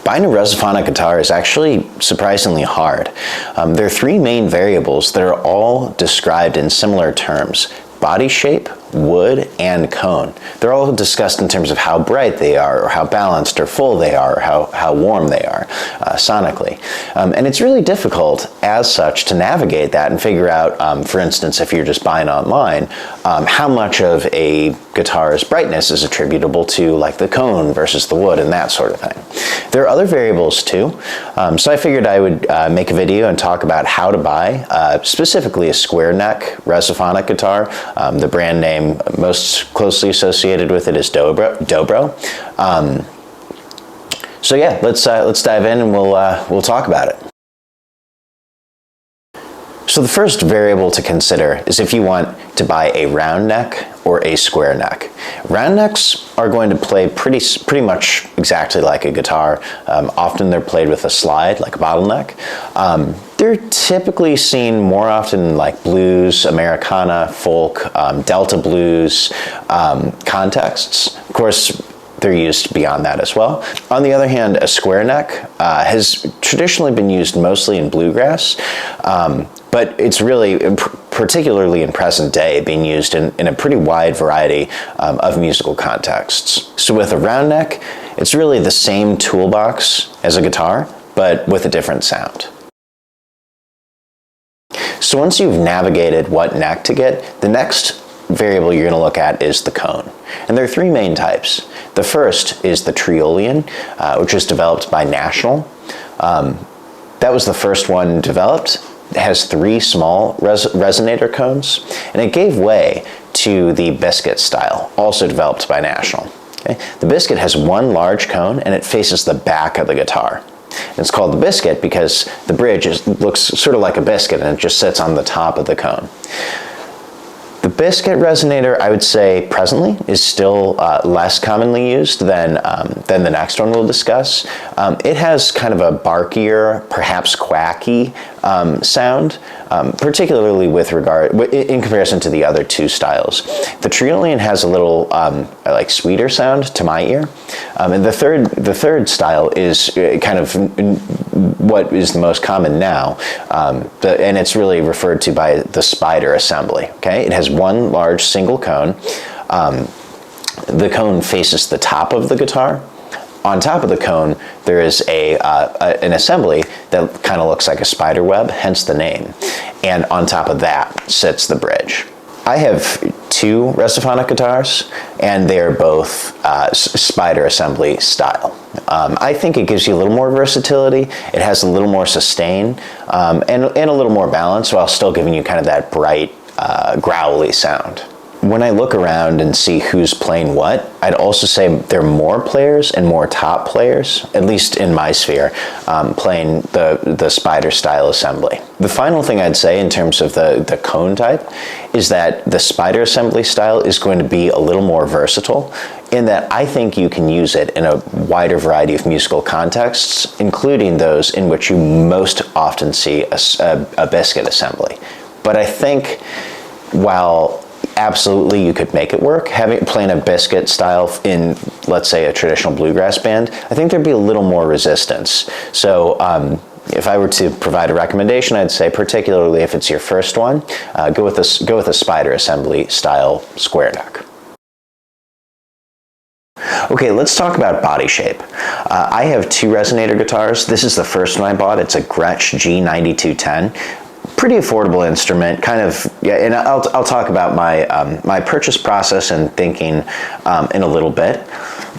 Buying a resophonic guitar is actually surprisingly hard. There are three main variables that are all described in similar terms: body shape, wood, and cone. They're all discussed in terms of how bright they are, or how balanced or full they are, or how warm they are sonically. And it's really difficult as such to navigate that and figure out, for instance, if you're just buying online, how much of a guitar's brightness is attributable to like the cone versus the wood and that sort of thing. There are other variables too, so I figured I would make a video and talk about how to buy specifically a square neck resophonic guitar. The brand name most closely associated with it is Dobro. So yeah, let's dive in and we'll talk about it. So the first variable to consider is if you want to buy a round neck or a square neck. Round necks are going to play pretty much exactly like a guitar. Often they're played with a slide, like a bottleneck. They're typically seen more often in like blues, Americana, folk, Delta blues contexts. Of course, they're used beyond that as well. On the other hand, a square neck has traditionally been used mostly in bluegrass, but it's really, particularly in present day, being used in a pretty wide variety of musical contexts. So with a round neck, it's really the same toolbox as a guitar, but with a different sound. So once you've navigated what neck to get, the next variable you're going to look at is the cone. And there are three main types. The first is the Triolean, which was developed by National. That was the first one developed. It has three small resonator cones, and it gave way to the Biscuit style, also developed by National. Okay? The Biscuit has one large cone, and it faces the back of the guitar. And it's called the Biscuit because the bridge looks sort of like a biscuit, and it just sits on the top of the cone. The Biscuit resonator, I would say, presently is still less commonly used than the next one we'll discuss. It has kind of a barkier, perhaps quacky sound, particularly with regard, in comparison to the other two styles. The Triolean has a little like sweeter sound to my ear, and the third style is kind of what is the most common now, and it's really referred to by the spider assembly. Okay, it has one large single cone. The cone faces the top of the guitar. On top of the cone, there is an assembly that kind of looks like a spider web, hence the name. And on top of that sits the bridge. I have two resophonic guitars, and they're both spider assembly style. I think it gives you a little more versatility. It has a little more sustain and a little more balance, while still giving you kind of that bright, growly sound. When I look around and see who's playing what, I'd also say there are more players and more top players, at least in my sphere, playing the spider style assembly. The final thing I'd say in terms of the cone type is that the spider assembly style is going to be a little more versatile, in that I think you can use it in a wider variety of musical contexts, including those in which you most often see a biscuit assembly. But I think while absolutely you could make it work, playing a biscuit style in, let's say, a traditional bluegrass band, I think there'd be a little more resistance. So if I were to provide a recommendation, I'd say, particularly if it's your first one, go with a spider assembly style square neck. Okay, let's talk about body shape. I have two resonator guitars. This is the first one I bought. It's a Gretsch G9210. Pretty affordable instrument, kind of, yeah, and I'll talk about my purchase process and thinking in a little bit.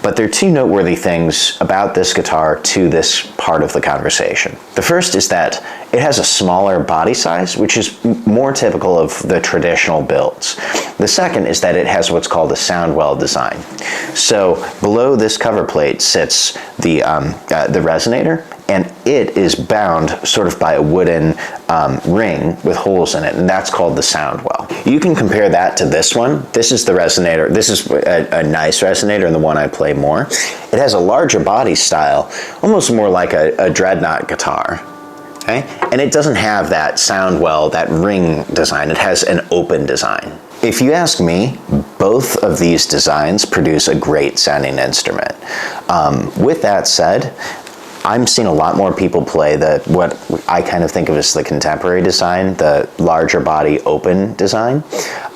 But there are two noteworthy things about this guitar to this part of the conversation. The first is that it has a smaller body size, which is more typical of the traditional builds. The second is that it has what's called a sound well design. So below this cover plate sits the resonator, and it is bound sort of by a wooden ring with holes in it, and that's called the sound well. You can compare that to this one. This is the resonator. This is a nice resonator, and the one I play more. It has a larger body style, almost more like a dreadnought guitar. Okay? And it doesn't have that sound well, that ring design. It has an open design. If you ask me, both of these designs produce a great sounding instrument. With that said, I'm seeing a lot more people play what I kind of think of as the contemporary design, the larger body open design.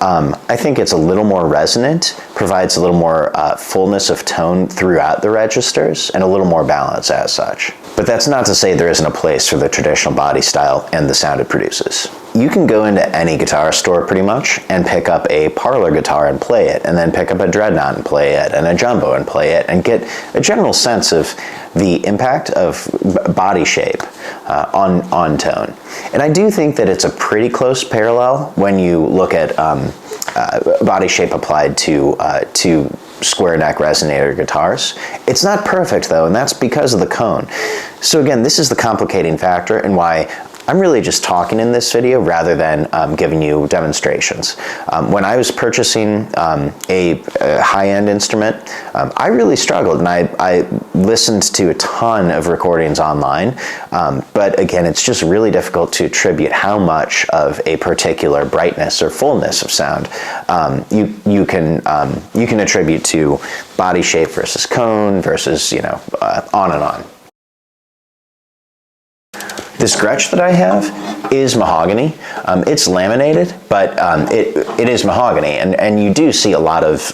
I think it's a little more resonant, provides a little more fullness of tone throughout the registers, and a little more balance as such. But that's not to say there isn't a place for the traditional body style and the sound it produces. You can go into any guitar store pretty much and pick up a parlor guitar and play it, and then pick up a dreadnought and play it, and a jumbo and play it, and get a general sense of the impact of body shape on tone. And I do think that it's a pretty close parallel when you look at body shape applied to square neck resonator guitars. It's not perfect though, and that's because of the cone. So again, this is the complicating factor and why I'm really just talking in this video rather than giving you demonstrations. When I was purchasing a high-end instrument, I really struggled, and I listened to a ton of recordings online, but again, it's just really difficult to attribute how much of a particular brightness or fullness of sound you can attribute to body shape versus cone versus, you know, on and on. This Gretsch that I have is mahogany. It's laminated, but it is mahogany, and you do see a lot of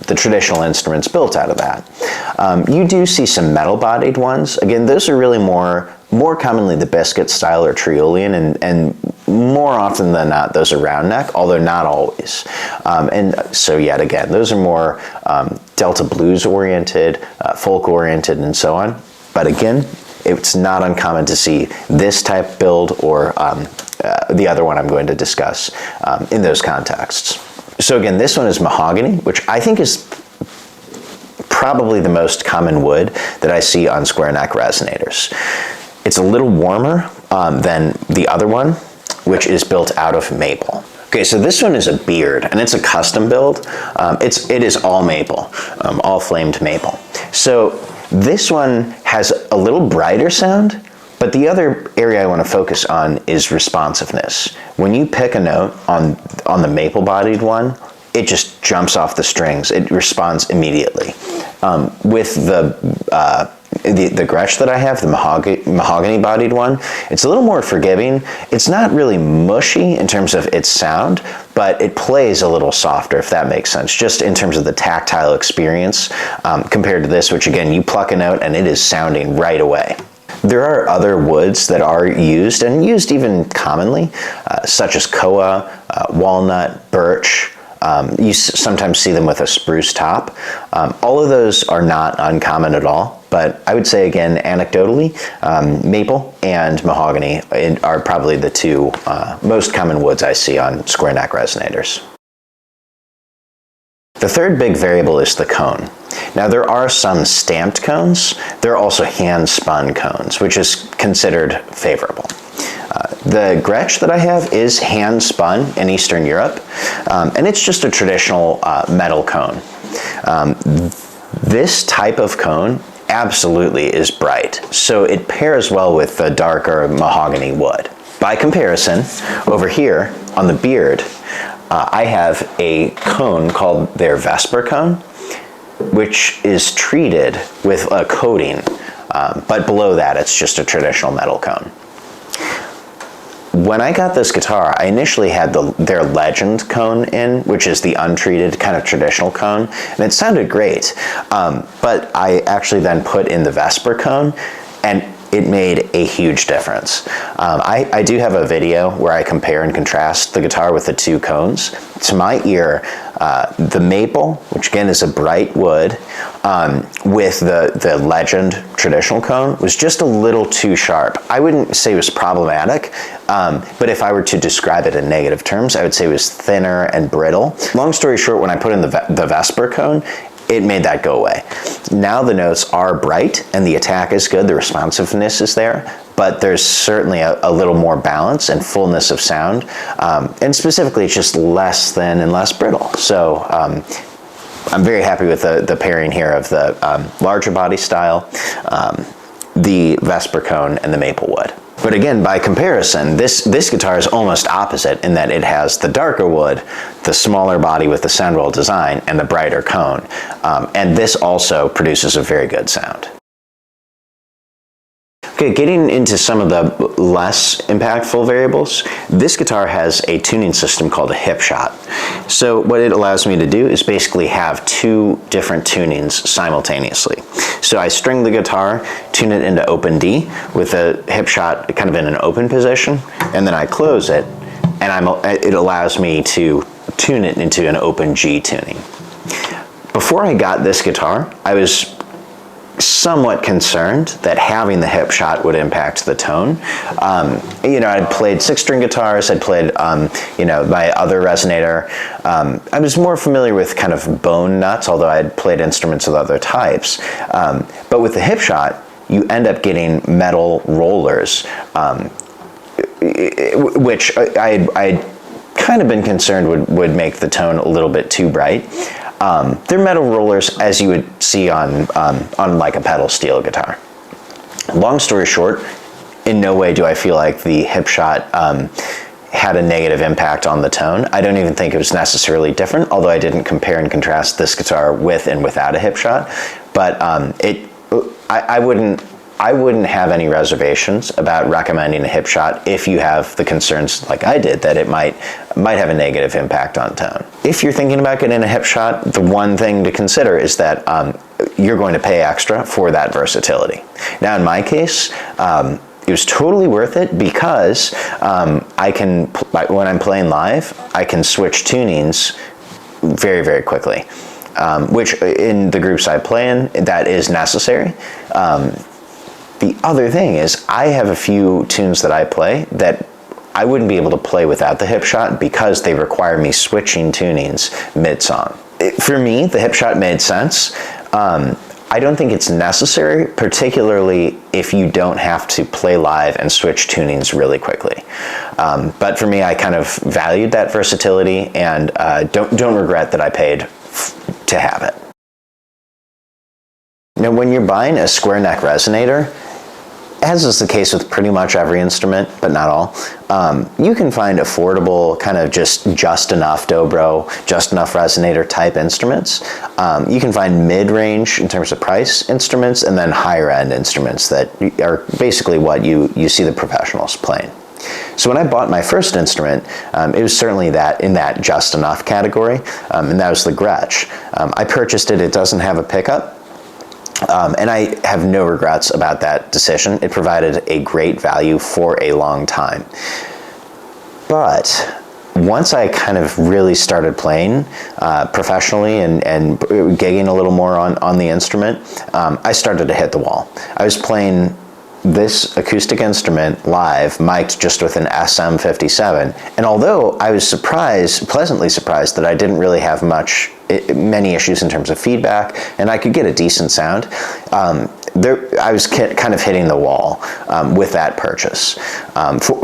the traditional instruments built out of that. You do see some metal-bodied ones. Again, those are really more commonly the biscuit style or triolean, and more often than not, those are round neck, although not always. And so yet again, those are more Delta blues oriented, folk oriented, and so on. But again, it's not uncommon to see this type build or the other one I'm going to discuss in those contexts. So again, this one is mahogany, which I think is probably the most common wood that I see on square neck resonators. It's a little warmer than the other one, which is built out of maple. Okay, so this one is a beard, and it's a custom build. It is all maple, all flamed maple. So this one has a little brighter sound, but the other area I want to focus on is responsiveness. When you pick a note on the maple-bodied one, it just jumps off the strings. It responds immediately. With the Gretsch that I have, the mahogany-bodied one, it's a little more forgiving. It's not really mushy in terms of its sound, but it plays a little softer, if that makes sense, just in terms of the tactile experience compared to this, which again, you pluck a note and it is sounding right away. There are other woods that are used, and used even commonly, such as koa, walnut, birch. You sometimes see them with a spruce top. All of those are not uncommon at all, but I would say again, anecdotally, maple and mahogany are probably the two most common woods I see on square neck resonators. The third big variable is the cone. Now there are some stamped cones. There are also hand-spun cones, which is considered favorable. The Gretsch that I have is hand-spun in Eastern Europe, and it's just a traditional metal cone. This type of cone absolutely is bright, so it pairs well with the darker mahogany wood. By comparison, over here on the beard, I have a cone called their Vesper cone, which is treated with a coating, but below that it's just a traditional metal cone. When I got this guitar, I initially had their Legend cone in, which is the untreated kind of traditional cone, and it sounded great, but I actually then put in the Vesper cone, and it made a huge difference. I do have a video where I compare and contrast the guitar with the two cones. To my ear, the maple, which again is a bright wood, with the Legend traditional cone was just a little too sharp. I wouldn't say it was problematic, but if I were to describe it in negative terms, I would say it was thinner and brittle. Long story short, when I put in the Vesper cone, it made that go away. Now the notes are bright and the attack is good, the responsiveness is there, but there's certainly a little more balance and fullness of sound, and specifically it's just less thin and less brittle. So I'm very happy with the pairing here of the larger body style, the Vesper cone, and the maple wood. But again, by comparison, this guitar is almost opposite in that it has the darker wood, the smaller body with the Soundwell design, and the brighter cone. And this also produces a very good sound. Okay, getting into some of the less impactful variables, this guitar has a tuning system called a hip shot. So what it allows me to do is basically have two different tunings simultaneously. So I string the guitar, tune it into open D with a hip shot kind of in an open position, and then I close it, and it allows me to tune it into an open G tuning. Before I got this guitar, I was somewhat concerned that having the hip shot would impact the tone. You know, I'd played 6-string guitars, I'd played, you know, my other resonator. I was more familiar with kind of bone nuts, although I'd played instruments with other types. But with the hip shot, you end up getting metal rollers, which I'd kind of been concerned would make the tone a little bit too bright. They're metal rollers as you would see on like a pedal steel guitar. Long story short, in no way do I feel like the hip shot had a negative impact on the tone. I don't even think it was necessarily different, although I didn't compare and contrast this guitar with and without a hip shot. But I wouldn't have any reservations about recommending a hip shot if you have the concerns like I did that it might have a negative impact on tone. If you're thinking about getting a hip shot, the one thing to consider is that you're going to pay extra for that versatility. Now in my case, it was totally worth it because when I'm playing live, I can switch tunings very, very quickly, which in the groups I play in, that is necessary. The other thing is I have a few tunes that I play that I wouldn't be able to play without the hip shot because they require me switching tunings mid-song. For me, the hip shot made sense. I don't think it's necessary, particularly if you don't have to play live and switch tunings really quickly. But for me, I kind of valued that versatility and don't regret that I paid to have it. Now, when you're buying a square neck resonator, as is the case with pretty much every instrument, but not all, you can find affordable, kind of just enough dobro, just enough resonator type instruments. You can find mid-range in terms of price instruments, and then higher end instruments that are basically what you see the professionals playing. So when I bought my first instrument, it was certainly in that just enough category, and that was the Gretsch. I purchased it, it doesn't have a pickup. And I have no regrets about that decision. It provided a great value for a long time. But once I kind of really started playing professionally and gigging a little more on the instrument, I started to hit the wall. I was playing this acoustic instrument live, mic'd just with an SM57, and although I was pleasantly surprised that I didn't really have many issues in terms of feedback, and I could get a decent sound, I was kind of hitting the wall with that purchase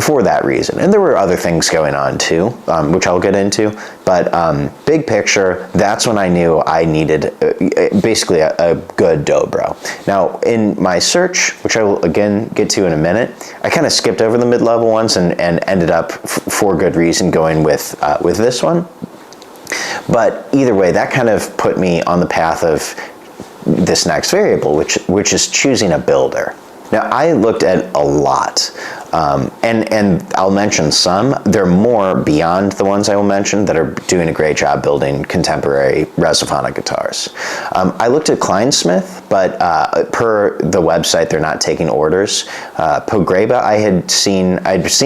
for that reason. And there were other things going on too, which I'll get into, but big picture, that's when I knew I needed basically a good dobro. Now, in my search, which I will again get to in a minute, I kind of skipped over the mid-level ones and ended up, for good reason, going with this one. But either way, that kind of put me on the path of this next variable, which is choosing a builder. Now, I looked at a lot, and I'll mention some. There are more beyond the ones I will mention that are doing a great job building contemporary resophonic guitars. I looked at Kleinsmith, but per the website, they're not taking orders. Pogreba, I'd seen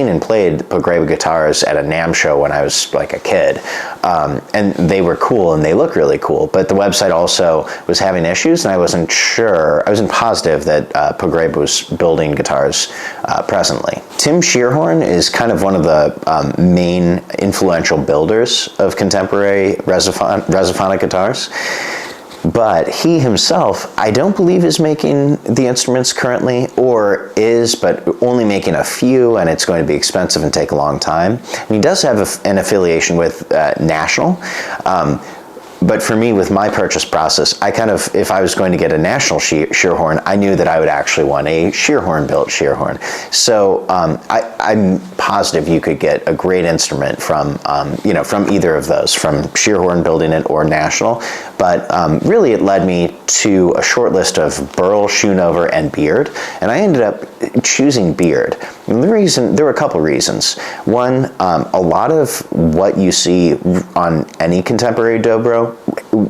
and played Pogreba guitars at a NAMM show when I was like a kid, and they were cool and they look really cool, but the website also was having issues, and I wasn't positive that Pogreba was building guitars presently. Tim Shearhorn is kind of one of the main influential builders of contemporary resophonic guitars, but he himself, I don't believe, is making the instruments currently, or is, but only making a few, and it's going to be expensive and take a long time. And he does have an affiliation with National. But for me, with my purchase process, I kind of, if I was going to get a national shear horn, I knew that I would actually want a shear horn built shear horn. So I'm positive you could get a great instrument from, from either of those, from shear horn building it or national. But really it led me to a short list of burl, Schoonover, and beard. And I ended up choosing beard. And there were a couple reasons. One, a lot of what you see on any contemporary dobro,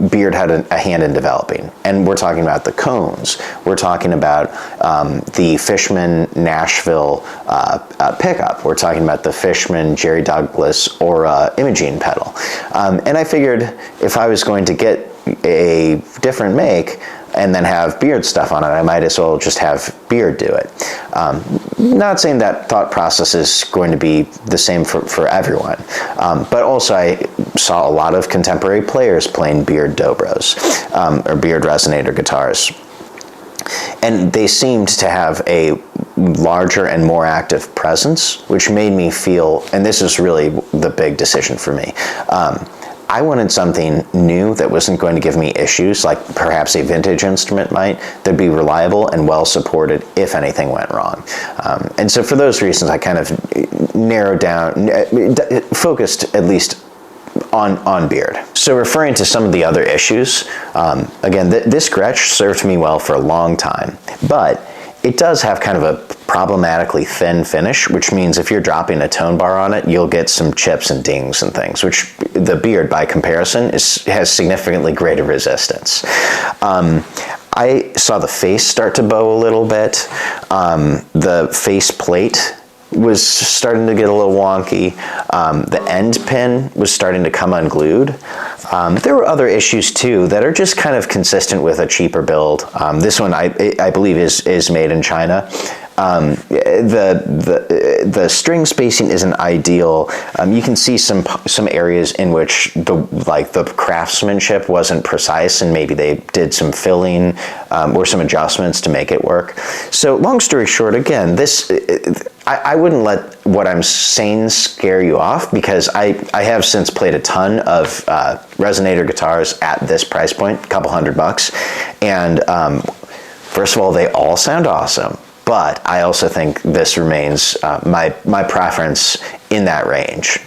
beard had a hand in developing. And we're talking about the cones. We're talking about the Fishman Nashville pickup. We're talking about the Fishman Jerry Douglas Aura imaging pedal. And I figured if I was going to get a different make and then have beard stuff on it, I might as well just have beard do it. Not saying that thought process is going to be the same for everyone, but also I saw a lot of contemporary players playing beard dobros or beard resonator guitars. And they seemed to have a larger and more active presence, which made me feel, and this is really the big decision for me, I wanted something new that wasn't going to give me issues, like perhaps a vintage instrument might, that'd be reliable and well supported if anything went wrong. And so for those reasons, I kind of narrowed down, focused at least on beard. So referring to some of the other issues, again, this Gretsch served me well for a long time, but it does have kind of a problematically thin finish, which means if you're dropping a tone bar on it, you'll get some chips and dings and things, which the beard, by comparison, has significantly greater resistance. I saw the face start to bow a little bit. The face plate was starting to get a little wonky. The end pin was starting to come unglued. There were other issues too that are just kind of consistent with a cheaper build. This one I believe is made in China. The string spacing isn't ideal. You can see some areas in which the craftsmanship wasn't precise, and maybe they did some filling or some adjustments to make it work. So long story short, again, I wouldn't let what I'm saying scare you off, because I have since played a ton of resonator guitars at this price point, a couple $100, and first of all, they all sound awesome. But I also think this remains my preference in that range.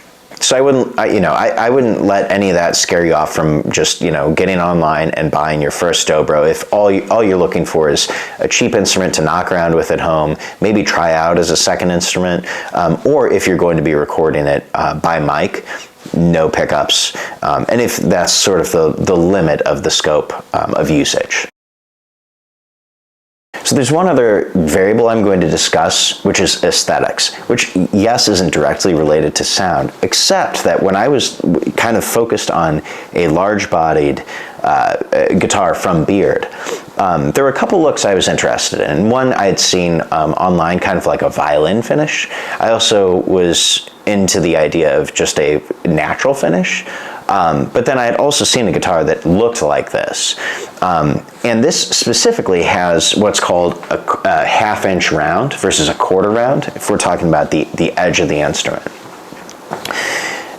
So I wouldn't let any of that scare you off from just getting online and buying your first dobro. If all you're looking for is a cheap instrument to knock around with at home, maybe try out as a second instrument, or if you're going to be recording it by mic, no pickups, and if that's sort of the limit of the scope of usage. So there's one other variable I'm going to discuss, which is aesthetics, which, yes, isn't directly related to sound, except that when I was kind of focused on a large-bodied guitar from Beard, there were a couple looks I was interested in. One I had seen online, kind of like a violin finish. I also was into the idea of just a natural finish. But then I had also seen a guitar that looked like this. And this specifically has what's called a half-inch round versus a quarter round, if we're talking about the edge of the instrument.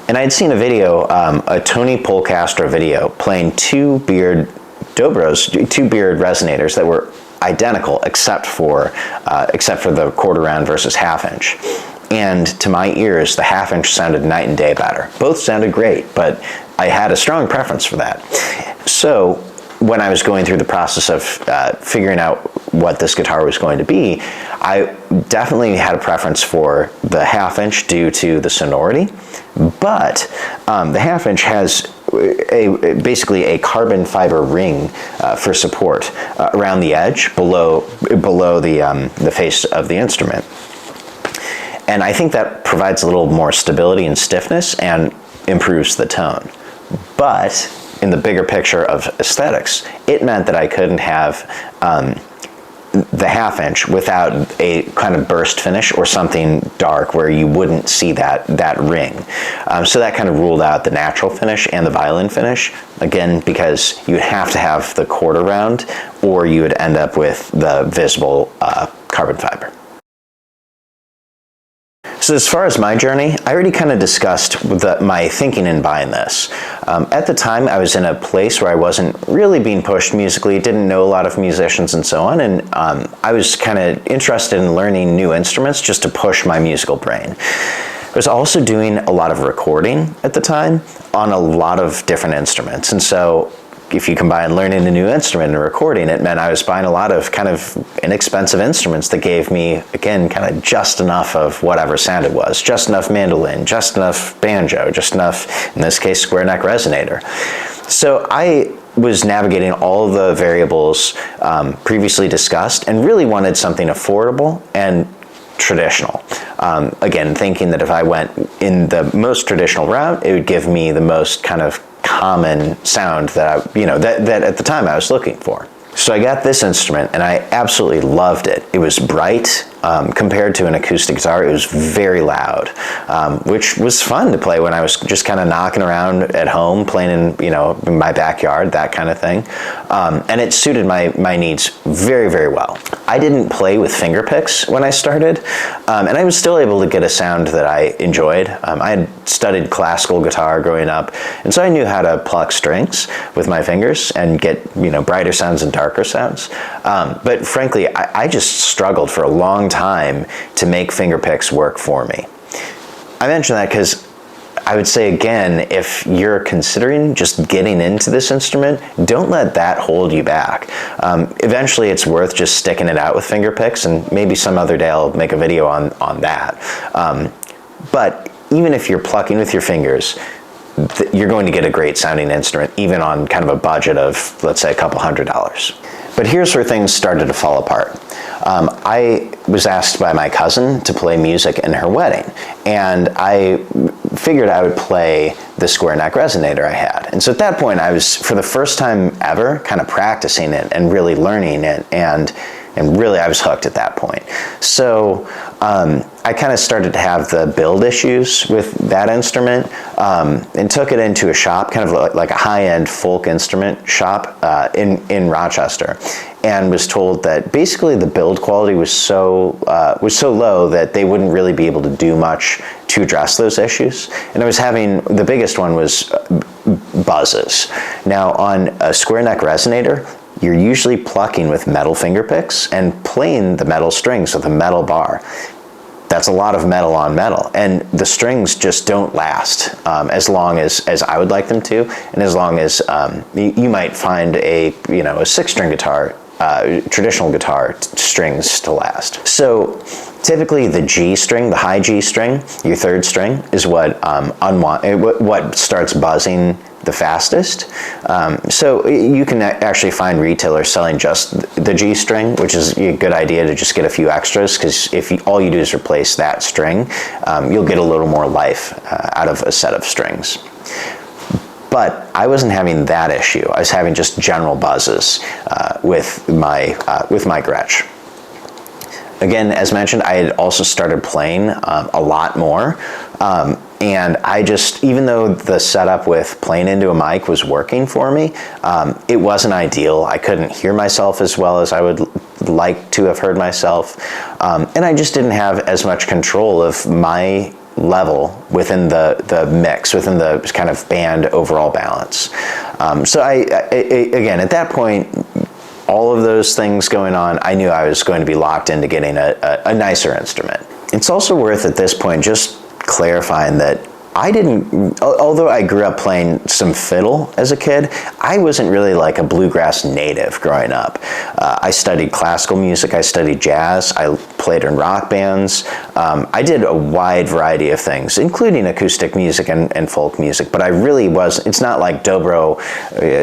And I had seen a video, a Tony Polcastro video, playing two Beard Dobros, two Beard resonators that were identical except for the quarter round versus half-inch. And to my ears, the half-inch sounded night and day better. Both sounded great, but I had a strong preference for that. So when I was going through the process of figuring out what this guitar was going to be, I definitely had a preference for the half-inch due to the sonority, but the half-inch has basically a carbon fiber ring for support around the edge below the face of the instrument. And I think that provides a little more stability and stiffness and improves the tone. But in the bigger picture of aesthetics, it meant that I couldn't have the half-inch without a kind of burst finish or something dark where you wouldn't see that ring. So that kind of ruled out the natural finish and the violin finish, again, because you'd have to have the quarter round or you would end up with the visible carbon fiber. So So as far as my journey, I already kind of discussed my thinking in buying this. At the time, I was in a place where I wasn't really being pushed musically, didn't know a lot of musicians and so on, and I was kind of interested in learning new instruments just to push my musical brain. I was also doing a lot of recording at the time on a lot of different instruments, and so if you combine learning a new instrument and recording, it meant I was buying a lot of kind of inexpensive instruments that gave me, again, kind of just enough of whatever sound it was. Just enough mandolin, just enough banjo, just enough, in this case, square neck resonator. So I was navigating all of the variables previously discussed and really wanted something affordable and traditional. Again, thinking that if I went in the most traditional route, it would give me the most kind of common sound that that at the time I was looking for. So I got this instrument and I absolutely loved it. It was bright. Compared to an acoustic guitar, it was very loud, which was fun to play when I was just kind of knocking around at home, playing in my backyard, that kind of thing. And it suited my needs very, very well. I didn't play with finger picks when I started, and I was still able to get a sound that I enjoyed. I had studied classical guitar growing up, and so I knew how to pluck strings with my fingers and get brighter sounds and darker sounds. But frankly, I just struggled for a long time to make finger picks work for me. I mention that because I would say, again, if you're considering just getting into this instrument, don't let that hold you back. Eventually it's worth just sticking it out with finger picks, and maybe some other day I'll make a video on that. But even if you're plucking with your fingers, you're going to get a great sounding instrument, even on kind of a budget of, let's say, a couple $100s. But here's where things started to fall apart. I was asked by my cousin to play music in her wedding, and I figured I would play the square neck resonator I had. And so at that point, I was, for the first time ever, kind of practicing it and really learning it, and really I was hooked at that point. So I kind of started to have the build issues with that instrument, and took it into a shop, kind of like a high-end folk instrument shop in Rochester, and was told that basically the build quality was so low that they wouldn't really be able to do much to address those issues. And I was having, the biggest one was buzzes. Now on a square neck resonator, you're usually plucking with metal finger picks and playing the metal strings with a metal bar. That's a lot of metal on metal, and the strings just don't last as long as I would like them to, and as long as you might find a 6-string guitar, traditional guitar strings to last. So typically the G string, the high G string, your 3rd string, is what starts buzzing the fastest. So you can actually find retailers selling just the G string, which is a good idea to just get a few extras, because if all you do is replace that string, you'll get a little more life out of a set of strings. But I wasn't having that issue. I was having just general buzzes with my Gretsch. Again, as mentioned, I had also started playing a lot more. And I just, even though the setup with playing into a mic was working for me, it wasn't ideal. I couldn't hear myself as well as I would like to have heard myself. And I just didn't have as much control of my level within the mix, within the kind of band overall balance. So I again, at that point, all of those things going on, I knew I was going to be locked into getting a nicer instrument. It's also worth at this point just clarifying that although I grew up playing some fiddle as a kid, I wasn't really like a bluegrass native growing up. I studied classical music, I studied jazz, I played in rock bands. I did a wide variety of things, including acoustic music and folk music, but I really it's not like dobro,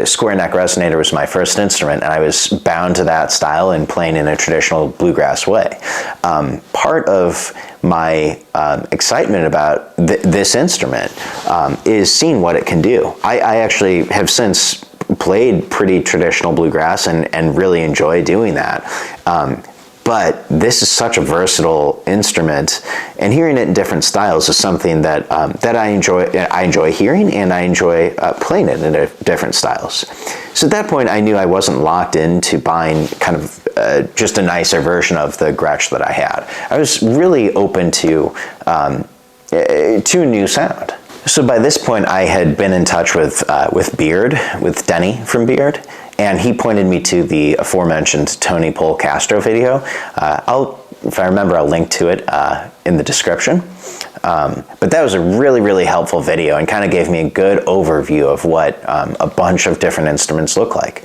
square neck resonator was my first instrument, and I was bound to that style and playing in a traditional bluegrass way. Part of my excitement about this instrument is seeing what it can do. I actually have since played pretty traditional bluegrass and really enjoy doing that. But this is such a versatile instrument, and hearing it in different styles is something that that I enjoy. I enjoy hearing, and I enjoy playing it in different styles. So at that point, I knew I wasn't locked into buying kind of just a nicer version of the Gretsch that I had. I was really open to a new sound. So by this point, I had been in touch with Beard, with Denny from Beard, and he pointed me to the aforementioned Tony Pol Castro video. If I remember, I'll link to it in the description. But that was a really, really helpful video and kind of gave me a good overview of what a bunch of different instruments look like.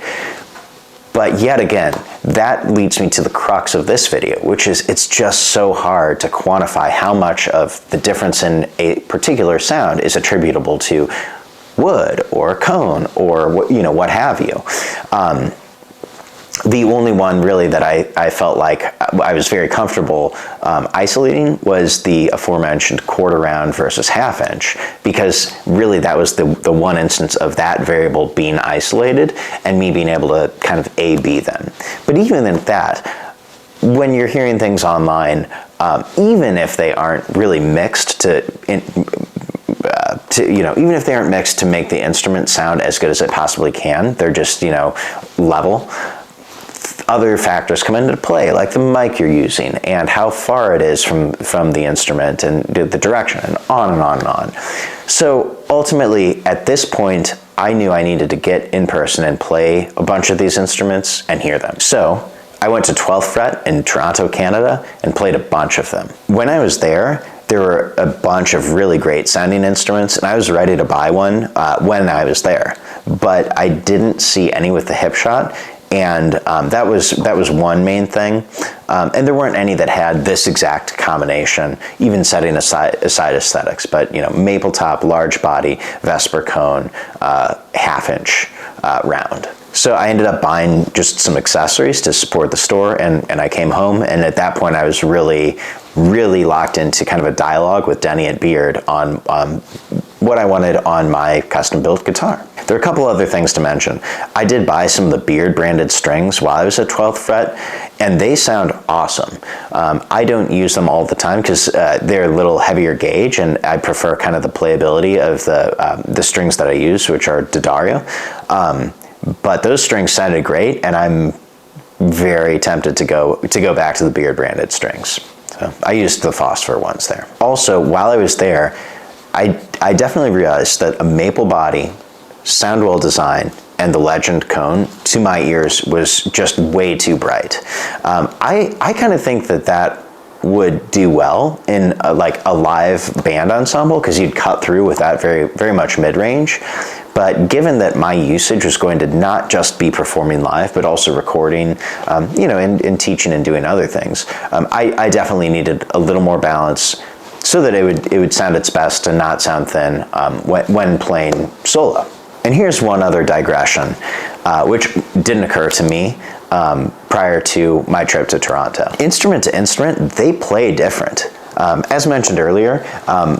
But yet again, that leads me to the crux of this video, which is it's just so hard to quantify how much of the difference in a particular sound is attributable to wood or a cone or what have you. The only one really that I felt like I was very comfortable isolating was the aforementioned quarter round versus half inch, because really that was the one instance of that variable being isolated and me being able to kind of A/B them. But even at that, when you're hearing things online, even if they aren't really mixed even if they aren't mixed to make the instrument sound as good as it possibly can, they're just, level. Other factors come into play, like the mic you're using and how far it is from the instrument and the direction, and on and on and on. So ultimately, at this point, I knew I needed to get in person and play a bunch of these instruments and hear them. So I went to 12th Fret in Toronto, Canada, and played a bunch of them. When I was there were a bunch of really great sounding instruments, and I was ready to buy one when I was there. But I didn't see any with the hip shot, and that was one main thing. And there weren't any that had this exact combination, even setting aside aesthetics. But maple top, large body, Vesper cone, half inch round. So I ended up buying just some accessories to support the store, and I came home, and at that point I was really locked into kind of a dialogue with Denny at Beard on what I wanted on my custom built guitar. There are a couple other things to mention. I did buy some of the Beard branded strings while I was at 12th Fret, and they sound awesome. I don't use them all the time because they're a little heavier gauge, and I prefer kind of the playability of the strings that I use, which are D'Addario. But those strings sounded great, and I'm very tempted to go back to the Beard branded strings. So I used the phosphor ones there. Also, while I was there, I definitely realized that a maple body, Soundwell design, and the Legend cone, to my ears, was just way too bright. I kind of think that would do well in a live band ensemble, because you'd cut through with that very, very much mid-range. But given that my usage was going to not just be performing live, but also recording, and teaching and doing other things, I definitely needed a little more balance so that it would sound its best and not sound thin when playing solo. And here's one other digression, which didn't occur to me prior to my trip to Toronto. Instrument to instrument, they play different. As mentioned earlier,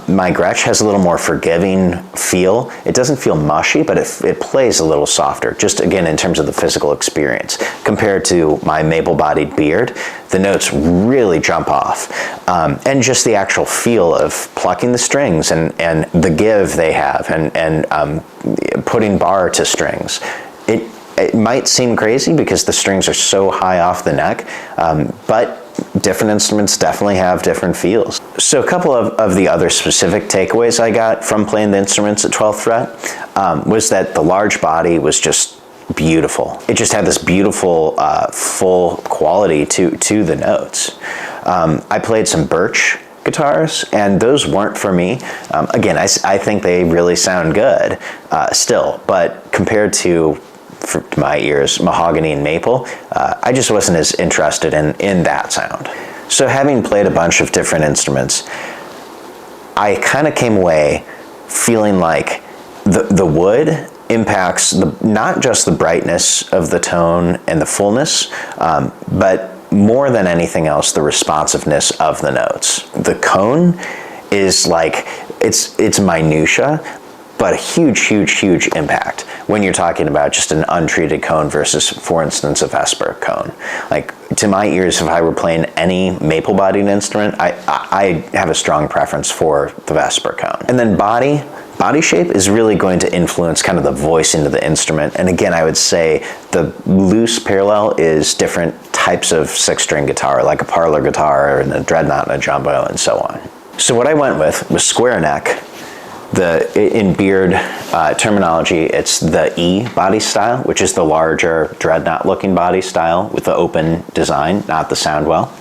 my Gretsch has a little more forgiving feel. It doesn't feel mushy, but it plays a little softer, just again in terms of the physical experience. Compared to my maple-bodied Beard, the notes really jump off. And just the actual feel of plucking the strings and the give they have and putting bar to strings. It might seem crazy because the strings are so high off the neck, but different instruments definitely have different feels. So a couple of the other specific takeaways I got from playing the instruments at 12th Fret was that the large body was just beautiful. It just had this beautiful full quality to the notes. I played some birch guitars, and those weren't for me. Again, I think they really sound good still, but compared to my ears, mahogany and maple, I just wasn't as interested in that sound. So having played a bunch of different instruments, I kind of came away feeling like the wood impacts not just the brightness of the tone and the fullness, but more than anything else, the responsiveness of the notes. The cone is it's minutia, but a huge impact when you're talking about just an untreated cone versus, for instance, a Vesper cone. Like, to my ears, if I were playing any maple-bodied instrument, I have a strong preference for the Vesper cone. And then body shape is really going to influence kind of the voice into the instrument. And again, I would say the loose parallel is different types of six-string guitar, like a parlor guitar and a dreadnought and a jumbo and so on. So what I went with was square neck. In Beard terminology, it's the E body style, which is the larger dreadnought looking body style with the open design, not the Soundwell.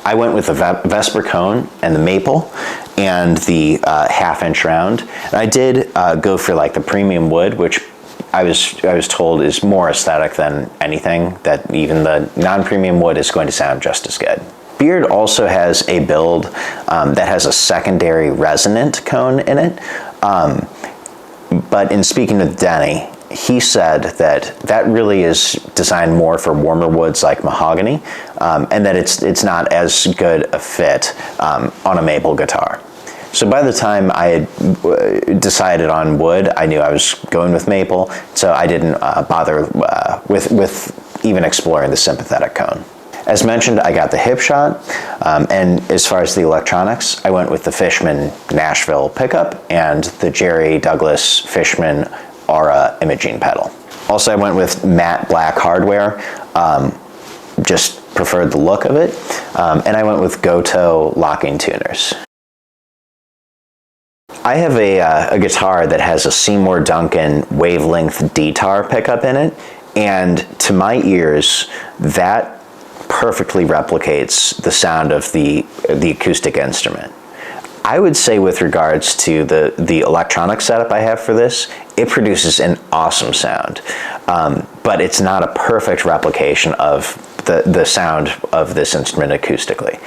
I went with the Vesper cone and the maple and the half-inch round. And I did go for like the premium wood, which I was told is more aesthetic than anything, that even the non-premium wood is going to sound just as good. Beard also has a build that has a secondary resonant cone in it, but in speaking with Denny, he said that that really is designed more for warmer woods like mahogany, and that it's not as good a fit on a maple guitar. So by the time I had decided on wood, I knew I was going with maple, so I didn't bother with even exploring the sympathetic cone. As mentioned, I got the hip shot, and as far as the electronics, I went with the Fishman Nashville pickup and the Jerry Douglas Fishman Aura imaging pedal. Also, I went with matte black hardware, just preferred the look of it, and I went with Goto locking tuners. I have a guitar that has a Seymour Duncan wavelength D-tar pickup in it, and to my ears, that perfectly replicates the sound of the acoustic instrument. I would say with regards to the electronic setup I have for this, it produces an awesome sound, but it's not a perfect replication of the sound of this instrument acoustically.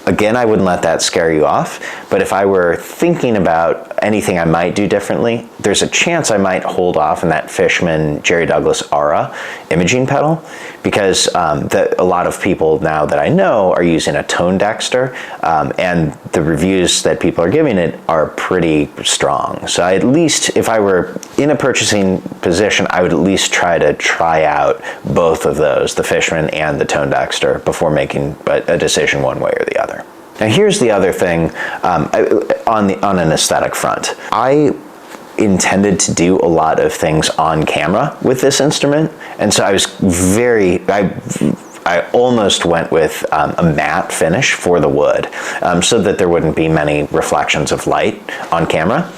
Again, I wouldn't let that scare you off, but if I were thinking about anything I might do differently, there's a chance I might hold off on that Fishman Jerry Douglas Aura imaging pedal, because a lot of people now that I know are using a tone dexter, and the reviews that people are giving it are pretty strong. So at least if I were in a purchasing position, I would at least try out both of those, the Fishman and the tone dexter, before making a decision one way or the other. Now here's the other thing on an aesthetic front. I intended to do a lot of things on camera with this instrument, and so I almost went with a matte finish for the wood, so that there wouldn't be many reflections of light on camera.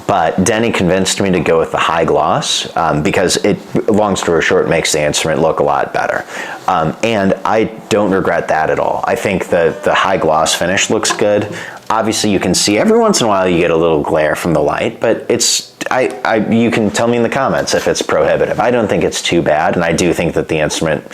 But Denny convinced me to go with the high gloss, because it, long story short, makes the instrument look a lot better. And I don't regret that at all. I think the high gloss finish looks good. Obviously you can see every once in a while you get a little glare from the light, but you can tell me in the comments if it's prohibitive. I don't think it's too bad, and I do think that the instrument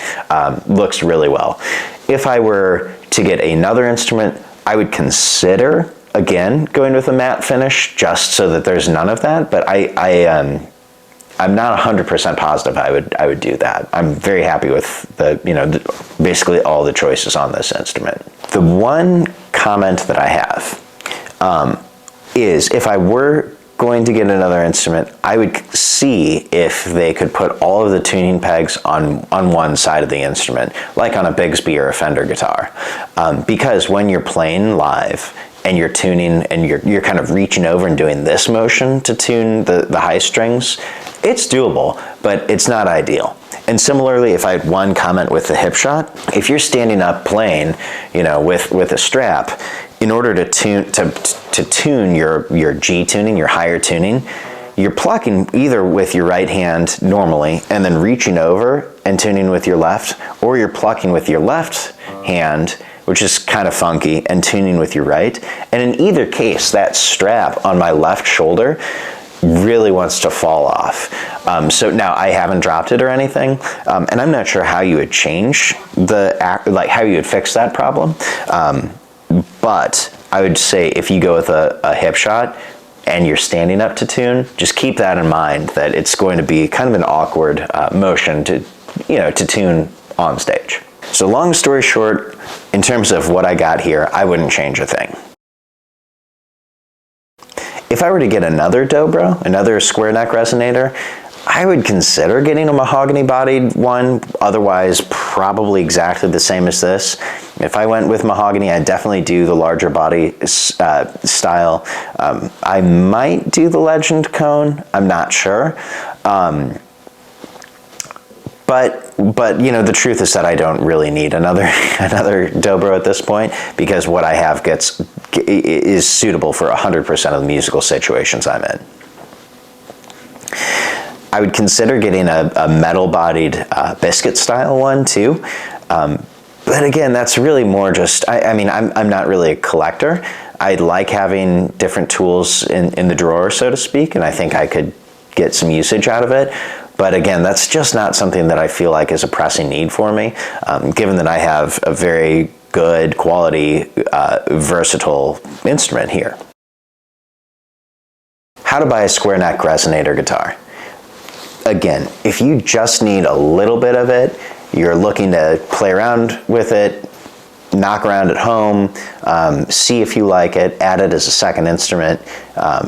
looks really well. If I were to get another instrument, I would consider again going with a matte finish, just so that there's none of that, but I'm not 100% positive I would do that. I'm very happy with basically all the choices on this instrument. The one comment that I have is, if I were going to get another instrument, I would see if they could put all of the tuning pegs on one side of the instrument, like on a Bigsby or a Fender guitar, because when you're playing live and you're tuning and you're kind of reaching over and doing this motion to tune the high strings, it's doable, but it's not ideal. And similarly, if I had one comment with the hip shot, if you're standing up playing, with a strap, in order to tune your G tuning, your higher tuning, you're plucking either with your right hand normally and then reaching over and tuning with your left, or you're plucking with your left hand, which is kind of funky, and tuning with your right. And in either case, that strap on my left shoulder really wants to fall off. So now I haven't dropped it or anything, and I'm not sure how you would change how you would fix that problem. But I would say if you go with a hip shot and you're standing up to tune, just keep that in mind, that it's going to be kind of an awkward motion to tune on stage. So long story short, in terms of what I got here, I wouldn't change a thing. If I were to get another Dobro, another square neck resonator, I would consider getting a mahogany bodied one, otherwise probably exactly the same as this. If I went with mahogany, I'd definitely do the larger body style. I might do the Legend cone, I'm not sure. But you know, the truth is that I don't really need another Dobro at this point, because what I have is suitable for 100% of the musical situations I'm in. I would consider getting a metal-bodied biscuit style one too, but again, that's really more just, I mean, I'm not really a collector. I like having different tools in the drawer, so to speak, and I think I could get some usage out of it. But again, that's just not something that I feel like is a pressing need for me, given that I have a very good quality, versatile instrument here. How to buy a square neck resonator guitar. Again, if you just need a little bit of it, you're looking to play around with it, knock around at home, see if you like it, add it as a second instrument,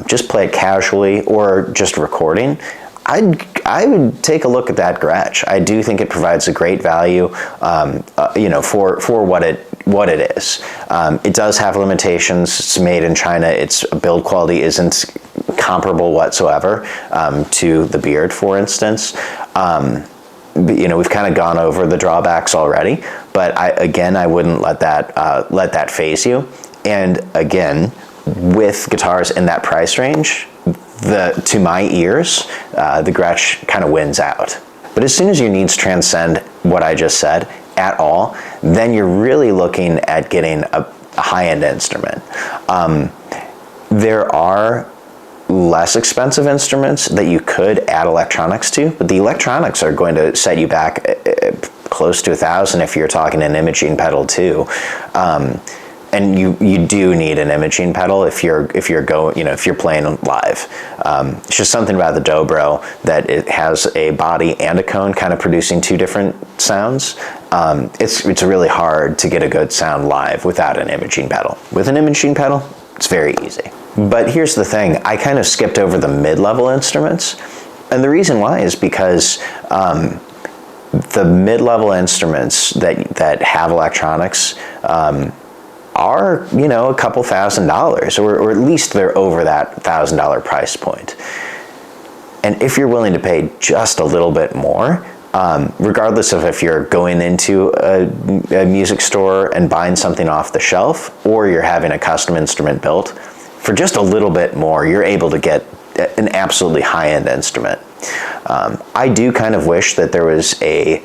just play it casually or just recording, I would take a look at that Gretsch. I do think it provides a great value, you know, for what it is. It does have limitations. It's made in China. Its build quality isn't comparable whatsoever to the Beard, for instance. You know, we've kind of gone over the drawbacks already, but I wouldn't let that faze you. And again, with guitars in that price range, to my ears, the Gretsch kind of wins out. But as soon as your needs transcend what I just said at all, then you're really looking at getting a high-end instrument. There are less expensive instruments that you could add electronics to, but the electronics are going to set you back close to $1,000 if you're talking an imaging pedal too. And you do need an imaging pedal if you're playing live. It's just something about the Dobro that it has a body and a cone kind of producing two different sounds. It's really hard to get a good sound live without an imaging pedal. With an imaging pedal, it's very easy. But here's the thing, I kind of skipped over the mid-level instruments, and the reason why is because the mid-level instruments that have electronics are, you know, a couple $1,000s, or at least they're over that $1,000 price point. And if you're willing to pay just a little bit more, regardless of if you're going into a music store and buying something off the shelf, or you're having a custom instrument built, for just a little bit more, you're able to get an absolutely high-end instrument. I do kind of wish that there was a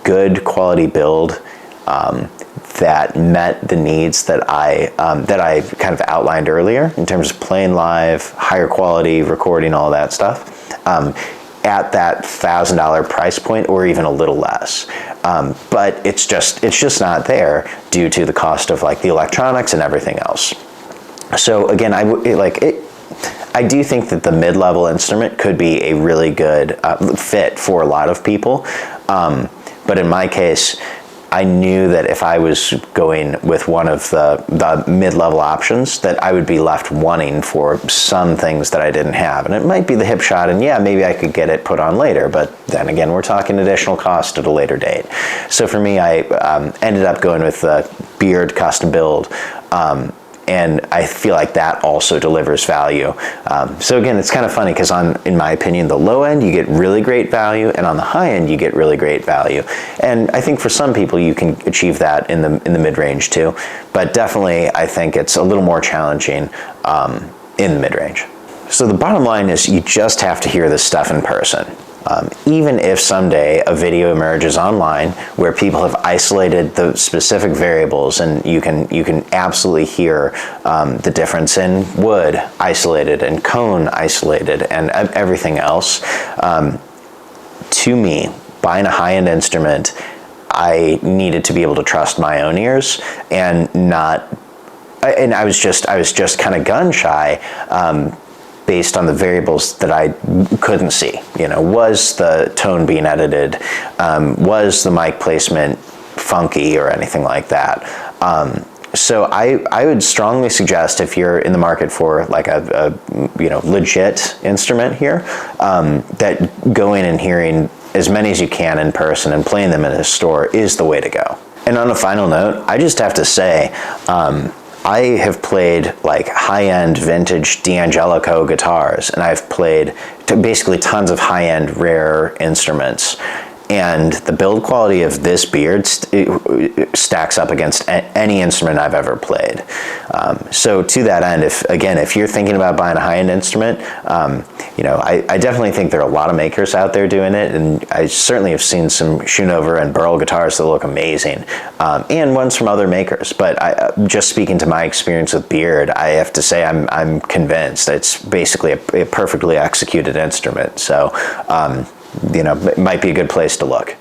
good quality build that met the needs that I kind of outlined earlier in terms of playing live, higher quality, recording, all that stuff, at that $1,000 price point or even a little less. But it's just not there due to the cost of like the electronics and everything else. So again, I do think that the mid-level instrument could be a really good fit for a lot of people. But in my case, I knew that if I was going with one of the mid-level options, that I would be left wanting for some things that I didn't have. And it might be the hip shot, and yeah, maybe I could get it put on later, but then again, we're talking additional cost at a later date. So for me, I ended up going with the Beard custom build, and I feel like that also delivers value. So again, it's kind of funny because in my opinion, the low end, you get really great value, and on the high end, you get really great value. And I think for some people, you can achieve that in the mid-range too. But definitely, I think it's a little more challenging in the mid-range. So the bottom line is you just have to hear this stuff in person. Even if someday a video emerges online where people have isolated the specific variables, and you can absolutely hear the difference in wood isolated and cone isolated and everything else, to me, buying a high-end instrument, I needed to be able to trust my own ears and not. And I was just kind of gun shy. Based on the variables that I couldn't see. You know, was the tone being edited? Was the mic placement funky or anything like that? So I would strongly suggest, if you're in the market for like a legit instrument here, that going and hearing as many as you can in person and playing them in a store is the way to go. And on a final note, I just have to say, I have played like high-end vintage D'Angelico guitars, and I've played basically tons of high-end rare instruments. And the build quality of this beard stacks up against any instrument I've ever played. So to that end, if you're thinking about buying a high-end instrument, I definitely think there are a lot of makers out there doing it, and I certainly have seen some Schoonover and Burl guitars that look amazing, and ones from other makers. But just speaking to my experience with beard, I have to say I'm convinced that it's basically a perfectly executed instrument. So. It might be a good place to look.